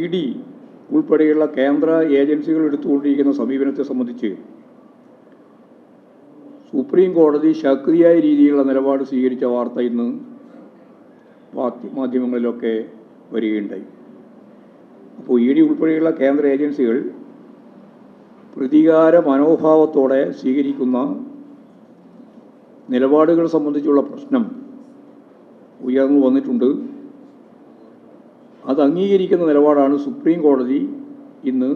ED ഉൾപ്പെടെയുള്ള കേന്ദ്ര ഏജൻസികൾ എടുത്തുകൊണ്ടിരിക്കുന്ന സമീപനത്തെ സംബന്ധിച്ച് സുപ്രീം കോടതി ശക്തിയായ രീതിയിലുള്ള നിലപാട് സ്വീകരിച്ച വാർത്ത ഇന്ന് മാധ്യമങ്ങളിലൊക്കെ വരികയുണ്ടായി. അപ്പോൾ ED ഉൾപ്പെടെയുള്ള കേന്ദ്ര ഏജൻസികൾ പ്രതികാര മനോഭാവത്തോടെ സ്വീകരിക്കുന്ന നിലപാടുകൾ സംബന്ധിച്ചുള്ള പ്രശ്നം ഉയർന്നു വന്നിട്ടുണ്ട്. അത് അംഗീകരിക്കുന്ന നിലപാടാണ് സുപ്രീം കോടതി ഇന്ന്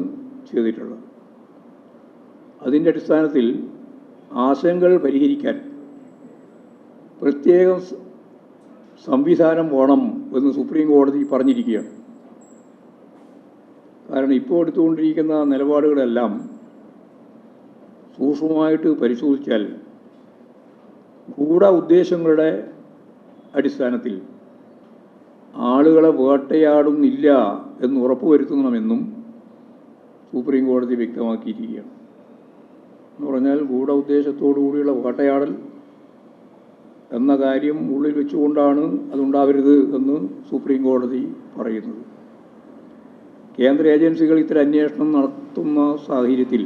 ചെയ്തിട്ടുള്ളത്. അതിൻ്റെ അടിസ്ഥാനത്തിൽ ആശങ്കകൾ പരിഹരിക്കാൻ പ്രത്യേക സംവിധാനം വേണം എന്ന് സുപ്രീം കോടതി പറഞ്ഞിരിക്കുകയാണ്. കാരണം ഇപ്പോൾ എടുത്തുകൊണ്ടിരിക്കുന്ന നിലപാടുകളെല്ലാം സൂക്ഷ്മമായിട്ട് പരിശോധിച്ചാൽ ഗൂഢ ഉദ്ദേശങ്ങളുടെ അടിസ്ഥാനത്തിൽ ആളുകളെ വേട്ടയാടുന്നില്ല എന്ന് ഉറപ്പുവരുത്തണമെന്നും സുപ്രീം കോടതി വ്യക്തമാക്കിയിരിക്കുകയാണ്. എന്ന് പറഞ്ഞാൽ ഗൂഢ ഉദ്ദേശത്തോടു കൂടിയുള്ള വേട്ടയാടൽ എന്ന കാര്യം ഉള്ളിൽ വെച്ചുകൊണ്ടാണ് അതുണ്ടാവരുത് എന്ന് സുപ്രീം കോടതി പറയുന്നത്. കേന്ദ്ര ഏജൻസികൾ ഇത്തരം അന്വേഷണം നടത്തുന്ന സാഹചര്യത്തിൽ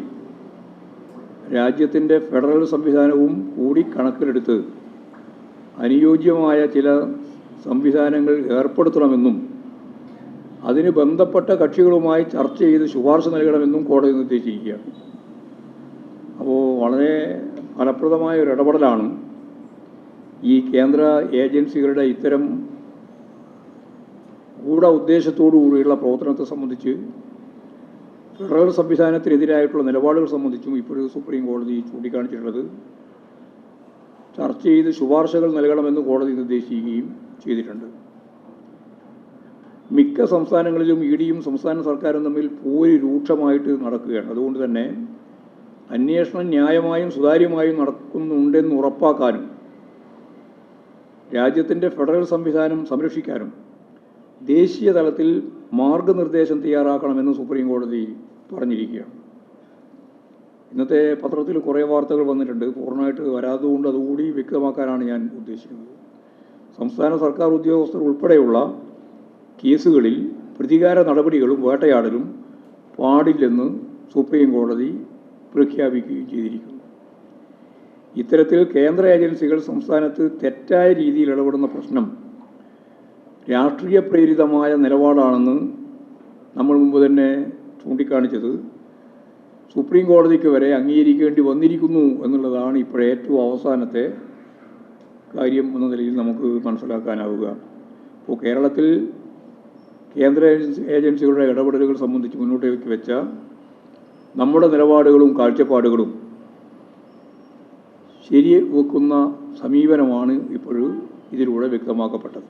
രാജ്യത്തിൻ്റെ ഫെഡറൽ സംവിധാനവും കൂടി കണക്കിലെടുത്ത് അനുയോജ്യമായ ചില സംവിധാനങ്ങൾ ഏർപ്പെടുത്തണമെന്നും അതിന് ബന്ധപ്പെട്ട കക്ഷികളുമായി ചർച്ച ചെയ്ത് ശുപാർശ നൽകണമെന്നും കോടതി നിർദ്ദേശിച്ചിരിക്കുകയാണ്. അപ്പോൾ വളരെ ഫലപ്രദമായ ഒരു ഇടപെടലാണ് ഈ കേന്ദ്ര ഏജൻസികളുടെ ഇത്തരം ഗൂഢ ഉദ്ദേശത്തോടു കൂടിയുള്ള പ്രവർത്തനത്തെ സംബന്ധിച്ച് ഫെഡറൽ സംവിധാനത്തിനെതിരായിട്ടുള്ള നിലപാടുകൾ സംബന്ധിച്ചും ഇപ്പോഴും സുപ്രീം കോടതി ചൂണ്ടിക്കാണിച്ചിട്ടുള്ളത് ചർച്ച ചെയ്ത് ശുപാർശകൾ നൽകണമെന്ന് കോടതി നിർദ്ദേശിക്കുകയും ചെയ്തിട്ടുണ്ട്. മിക്ക സംസ്ഥാനങ്ങളിലും EDയും സംസ്ഥാന സർക്കാരും തമ്മിൽ പോര് രൂക്ഷമായിട്ട് നടക്കുകയാണ്. അതുകൊണ്ട് തന്നെ അന്വേഷണം ന്യായമായും സുതാര്യമായും നടക്കുന്നുണ്ടെന്ന് ഉറപ്പാക്കാനും രാജ്യത്തിൻ്റെ ഫെഡറൽ സംവിധാനം സംരക്ഷിക്കാനും ദേശീയ തലത്തിൽ മാർഗനിർദ്ദേശം തയ്യാറാക്കണമെന്ന് സുപ്രീം കോടതി പറഞ്ഞിരിക്കുകയാണ്. ഇന്നത്തെ പത്രത്തിൽ കുറേ വാർത്തകൾ വന്നിട്ടുണ്ട്. പൂർണ്ണമായിട്ട് വരാത്തതുകൊണ്ട് അതുകൂടി വ്യക്തമാക്കാനാണ് ഞാൻ ഉദ്ദേശിക്കുന്നത്. സംസ്ഥാന സർക്കാർ ഉദ്യോഗസ്ഥർ ഉൾപ്പെടെയുള്ള കേസുകളിൽ പ്രതികാര നടപടികളും വേട്ടയാടലും പാടില്ലെന്ന് സുപ്രീം കോടതി പ്രഖ്യാപിക്കുകയും ചെയ്തിരിക്കുന്നു. ഇത്തരത്തിൽ കേന്ദ്ര ഏജൻസികൾ സംസ്ഥാനത്ത് തെറ്റായ രീതിയിൽ ഇടപെടുന്ന പ്രശ്നം രാഷ്ട്രീയ പ്രേരിതമായ നിലപാടാണെന്ന് നമ്മൾ മുമ്പ് തന്നെ ചൂണ്ടിക്കാണിച്ചത് സുപ്രീം കോടതിക്ക് വരെ അംഗീകരിക്കേണ്ടി വന്നിരിക്കുന്നു എന്നുള്ളതാണ് ഇപ്പോൾ ഏറ്റവും അവസാനത്തെ കാര്യം എന്ന നിലയിൽ നമുക്ക് മനസ്സിലാക്കാനാവുക. ഇപ്പോൾ കേരളത്തിൽ കേന്ദ്ര ഏജൻസികളുടെ ഇടപെടലുകൾ സംബന്ധിച്ച് മുന്നോട്ടേക്ക് വെച്ച നമ്മുടെ നിലപാടുകളും കാഴ്ചപ്പാടുകളും ശരിവെക്കുന്ന സമീപനമാണ് ഇപ്പോഴും ഇതിലൂടെ വ്യക്തമാക്കപ്പെട്ടത്.